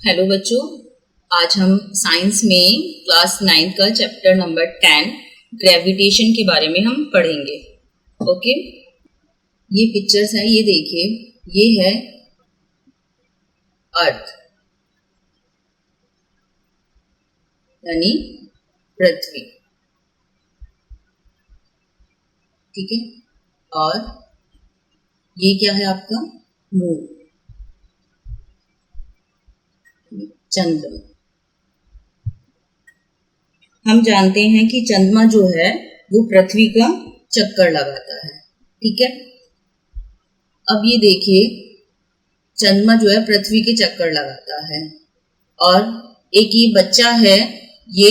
Hello बच्चों, आज हम साइंस में क्लास 9 का चैप्टर नंबर 10 ग्रेविटेशन के बारे में हम पढ़ेंगे। ओके, ये पिक्चर्स हैं, ये देखिए, ये है अर्थ यानी पृथ्वी, ठीक है। और ये क्या है आपका मून, चंद्रमा। हम जानते हैं कि चंद्रमा जो है वो पृथ्वी का चक्कर लगाता है, ठीक है। अब ये देखिए, चंद्रमा जो है पृथ्वी के चक्कर लगाता है और एक ये बच्चा है, ये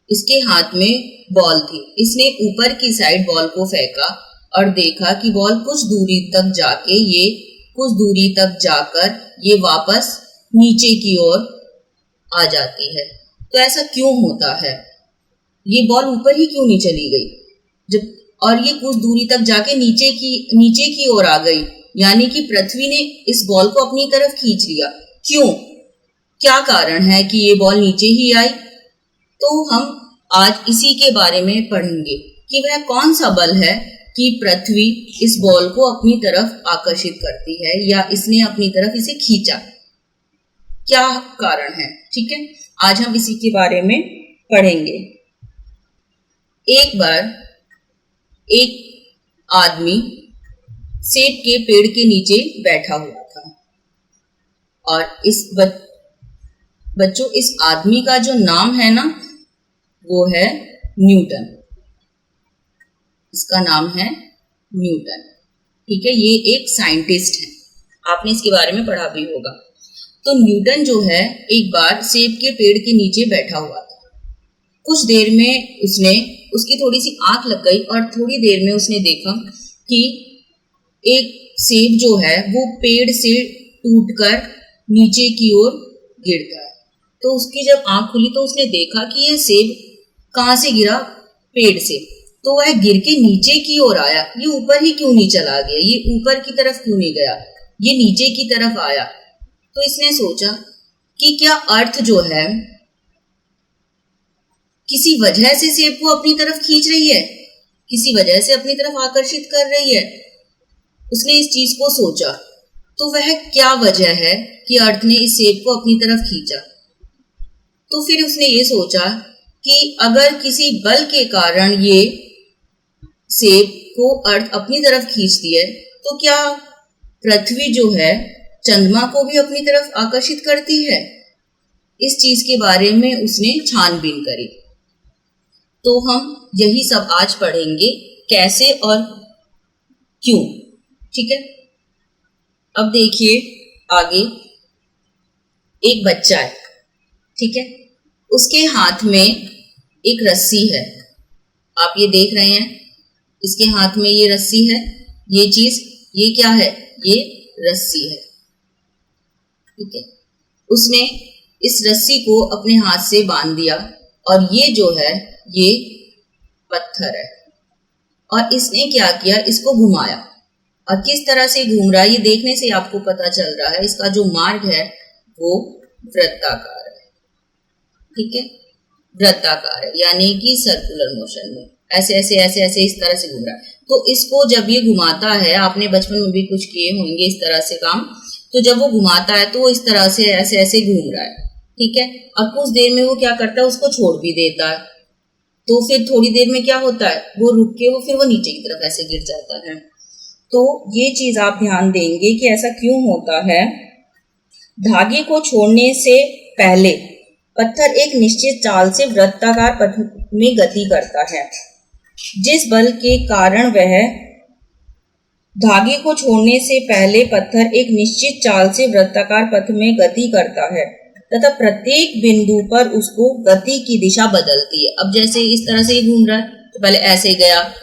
इसके हाथ में बॉल थी, इसने ऊपर की साइड बॉल को फेंका और देखा कि बॉल कुछ दूरी तक जाकर ये वापस नीचे की ओर आ जाती है। तो ऐसा क्यों होता है? ये बॉल ऊपर ही क्यों नहीं चली गई जब, और ये कुछ दूरी तक जाके नीचे की ओर आ गई, यानी कि पृथ्वी ने इस बॉल को अपनी तरफ खींच लिया। क्यों? क्या कारण है कि ये बॉल नीचे ही आई? तो हम आज इसी के बारे में पढ़ेंगे कि वह कौन सा बल है कि पृथ्वी इस बॉल को अपनी तरफ आकर्षित करती है या इसने अपनी तरफ इसे खींचा, क्या कारण है, ठीक है। आज हम इसी के बारे में पढ़ेंगे। एक बार एक आदमी सेब के पेड़ के नीचे बैठा हुआ था और बच्चों इस आदमी का जो नाम है ना, वो है न्यूटन। इसका नाम है न्यूटन, ठीक है। ये एक साइंटिस्ट है, आपने इसके बारे में पढ़ा भी होगा। तो न्यूटन जो है एक बार सेब के पेड़ के नीचे बैठा हुआ था। कुछ देर में उसकी थोड़ी सी आंख लग गई और थोड़ी देर में उसने देखा कि एक सेब जो है वो पेड़ से टूटकर नीचे की ओर गिर गया। तो उसकी जब आंख खुली तो उसने देखा कि ये सेब कहाँ से गिरा? पेड़ से। तो वह गिर के नीचे की ओर आया। ये ऊपर ही क्यों नहीं चला गया? ये ऊपर की तरफ क्यों नहीं गया? ये नीचे की तरफ आया। तो इसने सोचा कि क्या अर्थ जो है किसी वजह से सेब को अपनी तरफ खींच रही है, किसी वजह से अपनी तरफ आकर्षित कर रही है। उसने इस चीज को सोचा, तो वह क्या वजह है कि अर्थ ने इस सेब को अपनी तरफ खींचा? तो फिर उसने ये सोचा कि अगर किसी बल के कारण ये सेब को अर्थ अपनी तरफ खींचती है, तो क्या पृथ्वी जो है चंद्रमा को भी अपनी तरफ आकर्षित करती है? इस चीज के बारे में उसने छानबीन करी। तो हम यही सब आज पढ़ेंगे, कैसे और क्यों, ठीक है। अब देखिए आगे, एक बच्चा है, ठीक है। उसके हाथ में एक रस्सी है, आप ये देख रहे हैं, इसके हाथ में ये रस्सी है। ये चीज, ये क्या है? ये रस्सी है, ठीक है। उसने इस रस्सी को अपने हाथ से बांध दिया और ये जो है ये पत्थर है और इसने क्या किया? इसको घुमाया। और किस तरह से घूम रहा है ये देखने से आपको पता चल रहा है, इसका जो मार्ग है वो वृत्ताकार है, ठीक है। वृत्ताकार है यानी कि सर्कुलर मोशन में ऐसे ऐसे ऐसे ऐसे इस तरह से घूम रहा है। तो इसको जब ये घुमाता है, आपने बचपन में भी कुछ किए होंगे इस तरह से काम, तो जब वो घुमाता है तो वो इस तरह से ऐसे ऐसे घूम रहा है, ठीक है। और कुछ देर में वो क्या करता है? उसको छोड़ भी देता है। तो फिर थोड़ी देर में क्या होता है? वो रुक के फिर वो नीचे की तरफ ऐसे गिर जाता है। तो ये चीज आप ध्यान देंगे कि ऐसा क्यों होता है। धागे को छोड़ने से पहले पत्थर एक निश्चित चाल से वृत्ताकार पथ में गति करता है। जिस बल के कारण वह धागे को छोड़ने से पहले पत्थर एक निश्चित चाल से वृत्ताकार पथ में गति करता है तथा प्रत्येक बिंदु पर उसको गति की दिशा बदलती है। अब जैसे इस तरह से घूम रहा है तो पहले ऐसे गया,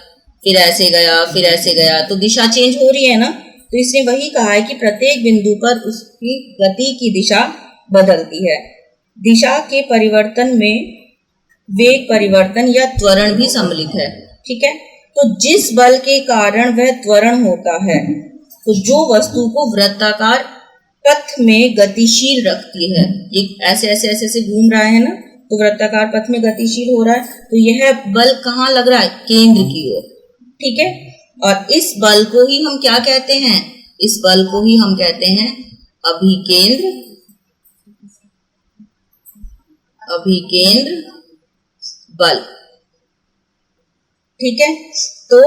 फिर ऐसे गया, फिर ऐसे गया, तो दिशा चेंज हो रही है ना। तो इसने वही कहा है कि प्रत्येक बिंदु पर उसकी गति की दिशा बदलती है। दिशा के परिवर्तन में वेग परिवर्तन या त्वरण भी सम्मिलित है, ठीक है। तो जिस बल के कारण वह त्वरण होता है, तो जो वस्तु को वृत्ताकार पथ में गतिशील रखती है। ये ऐसे ऐसे ऐसे ऐसे घूम रहा है ना, तो वृत्ताकार पथ में गतिशील हो रहा है, तो यह बल कहाँ लग रहा है? केंद्र की ओर। ठीक है, और इस बल को ही हम क्या कहते हैं? इस बल को ही हम कहते हैं अभिकेंद्र बल। ठीक है, तो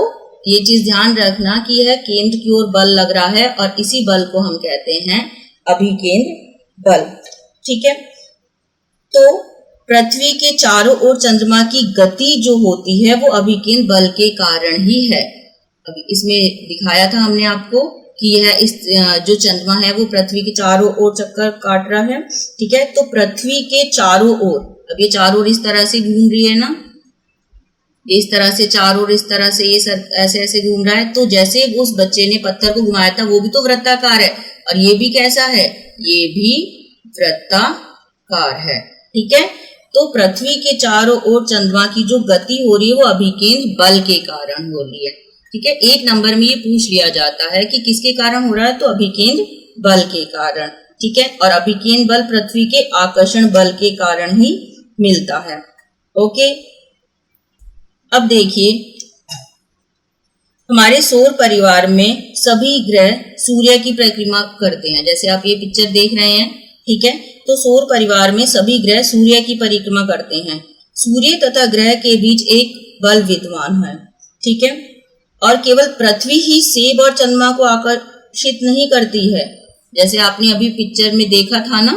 ये चीज ध्यान रखना कि यह केंद्र की ओर बल लग रहा है और इसी बल को हम कहते हैं अभिकेंद्र बल। ठीक है, तो पृथ्वी के चारों ओर चंद्रमा की गति जो होती है वो अभिकेंद्र बल के कारण ही है। अभी इसमें दिखाया था हमने आपको कि यह इस जो चंद्रमा है वो पृथ्वी के चारों ओर चक्कर काट रहा है। ठीक है, तो पृथ्वी के चारों ओर, अब ये चारों ओर इस तरह से घूम रही है ना, इस तरह से चारों ओर इस तरह से ये ऐसे ऐसे घूम रहा है। तो जैसे उस बच्चे ने पत्थर को घुमाया था वो भी तो वृत्ताकार है, और ये भी कैसा है? ये भी वृत्ताकार है। ठीक है, तो पृथ्वी के चारों ओर चंद्रमा की जो गति हो रही है वो अभिकेंद्र बल के कारण हो रही है। ठीक है, 1 नंबर में ये पूछ लिया जाता है कि किसके कारण हो रहा है, तो अभिकेंद्र बल के कारण। ठीक है, और अभिकेंद्र बल पृथ्वी के आकर्षण बल के कारण ही मिलता है। ओके, अब देखिए हमारे सौर परिवार में सभी ग्रह सूर्य की परिक्रमा करते हैं, जैसे आप ये पिक्चर देख रहे हैं। ठीक है, तो सौर परिवार में सभी ग्रह सूर्य की परिक्रमा करते हैं। सूर्य तथा ग्रह के बीच एक बल विद्यमान है। ठीक है, और केवल पृथ्वी ही सेब और चंद्रमा को आकर्षित नहीं करती है, जैसे आपने अभी पिक्चर में देखा था ना,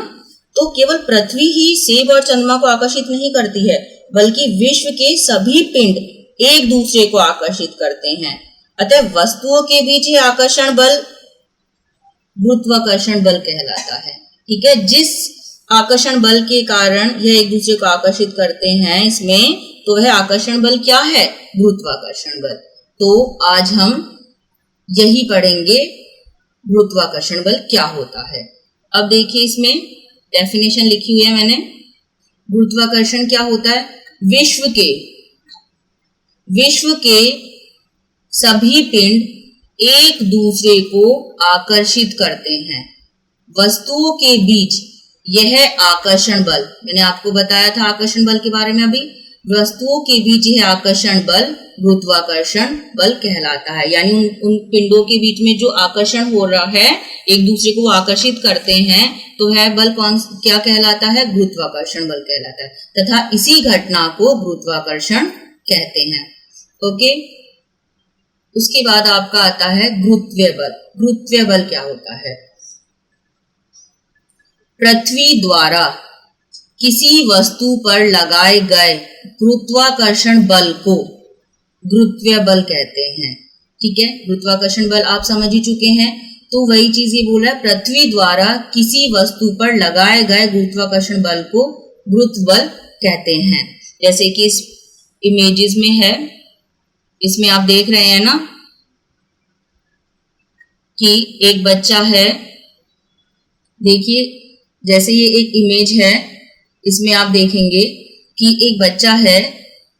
तो केवल पृथ्वी ही सेब और चंद्रमा को आकर्षित नहीं करती है, बल्कि विश्व के सभी पिंड एक दूसरे को आकर्षित करते हैं। अतः वस्तुओं के बीच यह आकर्षण बल गुरुत्वाकर्षण बल कहलाता है। ठीक है, जिस आकर्षण बल के कारण यह एक दूसरे को आकर्षित करते हैं इसमें, तो वह आकर्षण बल क्या है? गुरुत्वाकर्षण बल। तो आज हम यही पढ़ेंगे गुरुत्वाकर्षण बल क्या होता है। अब देखिए इसमें डेफिनेशन लिखी हुई है मैंने। गुरुत्वाकर्षण क्या होता है? विश्व के सभी पिंड एक दूसरे को आकर्षित करते हैं। वस्तुओं के बीच यह आकर्षण बल, मैंने आपको बताया था आकर्षण बल के बारे में अभी, वस्तुओं के बीच यह आकर्षण बल गुरुत्वाकर्षण बल कहलाता है। यानी उन पिंडों के बीच में जो आकर्षण हो रहा है, एक दूसरे को आकर्षित करते हैं, तो वह बल क्या कहलाता है? गुरुत्वाकर्षण बल कहलाता है, तथा इसी घटना को गुरुत्वाकर्षण कहते हैं। ओके, उसके बाद आपका आता है गुरुत्वीय बल। गुरुत्वीय बल क्या होता है? पृथ्वी द्वारा किसी वस्तु पर लगाए गए गुरुत्वाकर्षण बल को गुरुत्वीय बल कहते हैं। ठीक है, गुरुत्वाकर्षण बल आप समझ ही चुके हैं, तो वही चीज ये बोल रहा है, पृथ्वी द्वारा किसी वस्तु पर लगाए गए गुरुत्वाकर्षण बल को गुरुत्व बल कहते हैं। जैसे कि इस इमेजेस में है, इसमें आप देख रहे हैं ना कि एक बच्चा है। देखिए जैसे ये एक इमेज है, इसमें आप देखेंगे कि एक बच्चा है,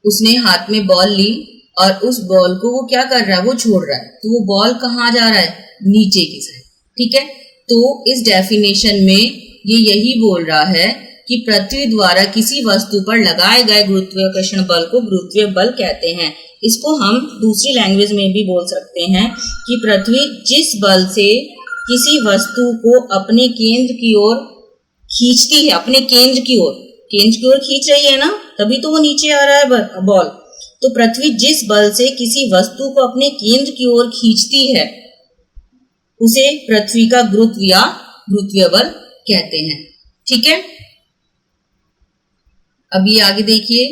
उसने हाथ में बॉल ली और उस बॉल को वो क्या कर रहा है? वो छोड़ रहा है। तो वो बॉल कहाँ जा रहा है? नीचे की साइड। ठीक है, तो इस डेफिनेशन में ये यही बोल रहा है कि पृथ्वी द्वारा किसी वस्तु पर लगाए गए गुरुत्वाकर्षण बल को गुरुत्वीय बल कहते हैं। इसको हम दूसरी लैंग्वेज में भी बोल सकते हैं कि पृथ्वी जिस बल से किसी वस्तु को अपने केंद्र की ओर खींचती है, अपने केंद्र की ओर खींच रही है ना, तभी तो वो नीचे आ रहा है बॉल। तो पृथ्वी जिस बल से किसी वस्तु को अपने केंद्र की ओर खींचती है उसे पृथ्वी का गुरुत्व या गुरुत्वीय बल कहते हैं। ठीक है, अभी आगे देखिए,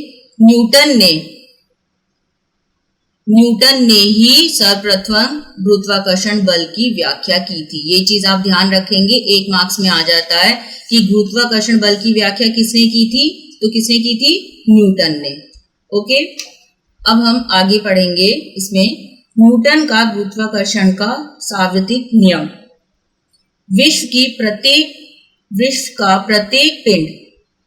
न्यूटन ने ही सर्वप्रथम गुरुत्वाकर्षण बल की व्याख्या की थी। ये चीज आप ध्यान रखेंगे, 1 मार्क्स में आ जाता है कि गुरुत्वाकर्षण बल की व्याख्या किसने की थी? तो किसने की थी? न्यूटन ने। ओके, अब हम आगे पढ़ेंगे इसमें न्यूटन का गुरुत्वाकर्षण का सार्वत्रिक नियम। विश्व का प्रत्येक पिंड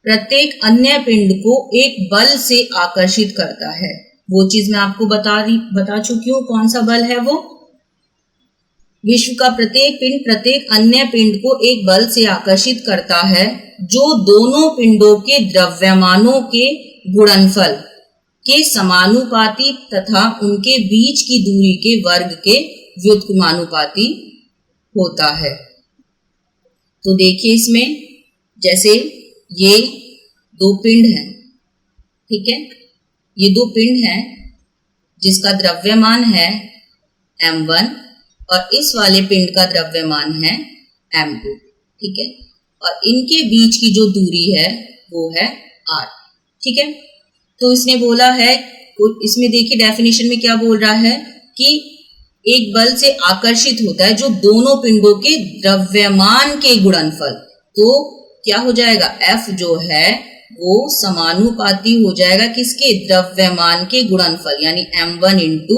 प्रत्येक अन्य पिंड को एक बल से आकर्षित करता है। वो चीज मैं आपको बता चुकी हूँ, कौन सा बल है वो? विश्व का प्रत्येक पिंड प्रत्येक अन्य पिंड को एक बल से आकर्षित करता है जो दोनों पिंडों के द्रव्यमानों के गुणनफल के समानुपाती तथा उनके बीच की दूरी के वर्ग के व्युत्क्रमानुपाती होता है। तो देखिए इसमें जैसे ये दो पिंड हैं, ठीक है, ये दो पिंड हैं जिसका द्रव्यमान है m1 और इस वाले पिंड का द्रव्यमान है m2, ठीक है, और इनके बीच की जो दूरी है वो है r, ठीक है। तो इसने बोला है, इसमें देखिए डेफिनेशन में क्या बोल रहा है कि एक बल से आकर्षित होता है जो दोनों पिंडों के द्रव्यमान के गुणनफल, तो क्या हो जाएगा, F जो है वो समानुपाती हो जाएगा किसके, द्रव्यमान के गुणनफल यानी m1 इंटू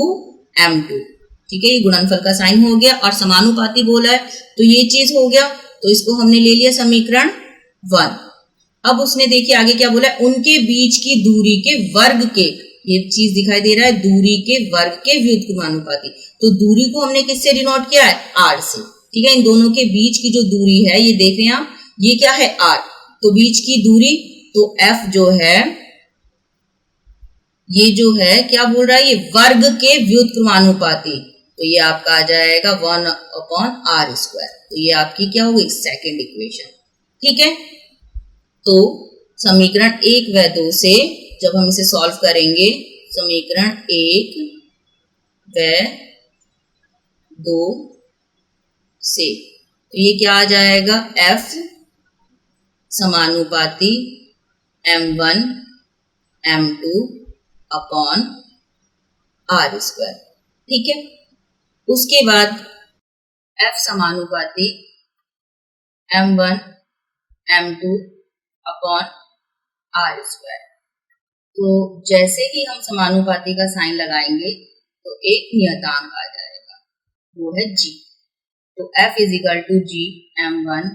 m2, ठीक है। ये गुणनफल का साइन हो गया और समानुपाती बोला है तो ये चीज हो गया, तो इसको हमने ले लिया समीकरण 1। अब उसने देखिए आगे क्या बोला है, उनके बीच की दूरी के वर्ग के, ये चीज दिखाई दे रहा है, दूरी के वर्ग के व्युत्क्रमानुपाती, तो दूरी को हमने किससे डिनोट किया है, r से, ठीक है। इन दोनों के बीच की जो दूरी है ये देख रहे हैं आप, ये क्या है r, तो बीच की दूरी, तो f जो है ये जो है क्या बोल रहा है, ये वर्ग के व्युत्क्रमानुपाती, तो ये आपका आ जाएगा 1/r², तो ये आपकी क्या होगी, सेकंड इक्वेशन, ठीक है। तो समीकरण 1 व 2 से जब हम इसे सॉल्व करेंगे, समीकरण 1 व 2 से, तो ये क्या आ जाएगा, F समानुपाती m1 m2 अपॉन r², ठीक है। उसके बाद F समानुपाती m1 m2 अपॉन r², तो जैसे ही हम समानुपाती का साइन लगाएंगे तो एक नियतांक आ जाएगा, वो है g, तो F is equal to g m1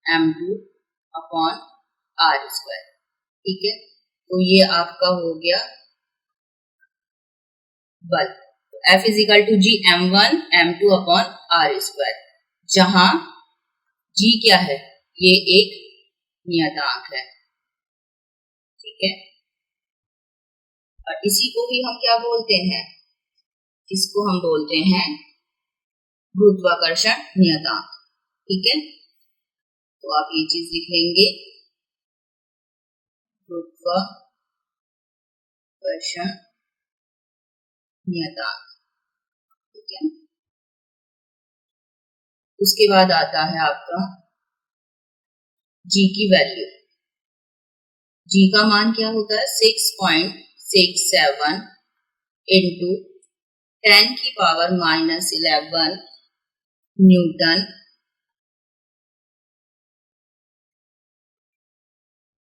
m2 upon r², ठीक है। तो ये आपका हो गया बल, F is equal to g m1 m2 upon r², जहां g क्या है, ये एक नियतांक है, ठीक है। और इसी को ही हम क्या बोलते हैं, इसको हम बोलते हैं गुरुत्वाकर्षण नियतांक, ठीक है। तो आप ये चीज लिख लेंगे, गुरुत्वाकर्षण नियतांक, ठीक है। उसके बाद आता है आपका g की वैल्यू, g का मान क्या होता है, 6.67 इंटू 10⁻⁻11 न्यूटन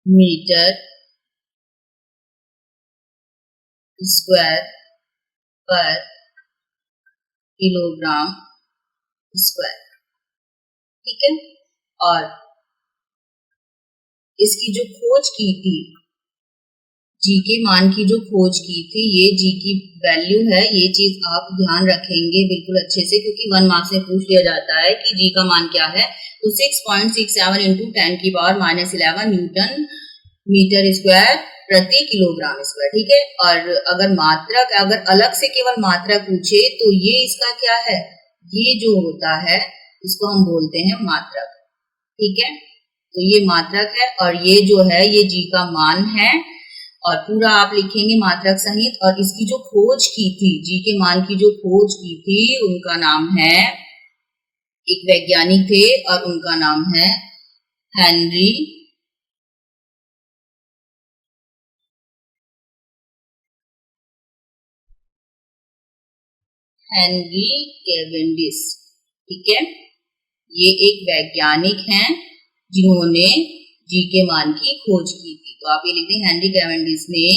मीटर स्क्वायर पर किलोग्राम स्क्वायर, ठीक है। और इसकी जो खोज की थी, जी के मान की जो खोज की थी, ये जी की वैल्यू है, ये चीज आप ध्यान रखेंगे बिल्कुल अच्छे से, क्योंकि 1 मार्क्स में पूछ लिया जाता है कि जी का मान क्या है, तो 6.67 इंटू 10⁻⁻11 न्यूटन मीटर स्क्वायर प्रति किलोग्राम स्क्वायर, ठीक है। और अगर मात्रक, अगर अलग से केवल मात्रक पूछे तो ये इसका क्या है, ये जो होता है इसको हम बोलते हैं मात्रक, ठीक है। तो ये मात्रक है और ये जो है ये जी का मान है, और पूरा आप लिखेंगे मात्रक सहित। और इसकी जो खोज की थी, जी के मान की जो खोज की थी, उनका नाम है, एक वैज्ञानिक थे और उनका नाम है हेनरी कैवेंडिश, ठीक है। ये एक वैज्ञानिक हैं जिन्होंने जी के मान की खोज की थी, तो आप ये लिख दें, हेनरी कैवेंडिश ने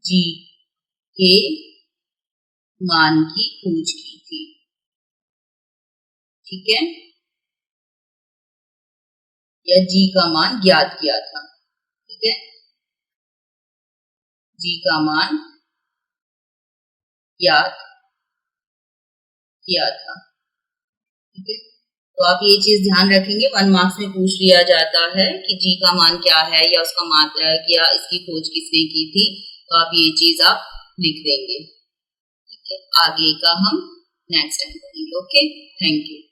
जी के मान की खोज की थी, ठीक है, या जी का मान ज्ञात किया था, ठीक है, जी का मान ज्ञात किया था। ठीक है, तो आप ये चीज ध्यान रखेंगे, 1 मार्क्स में पूछ लिया जाता है कि जी का मान क्या है या उसका मात्रक या इसकी खोज किसने की थी, तो आप ये चीज आप लिख देंगे। ठीक है, आगे का हम नेक्स्ट टाइम करेंगे। Okay, thank you.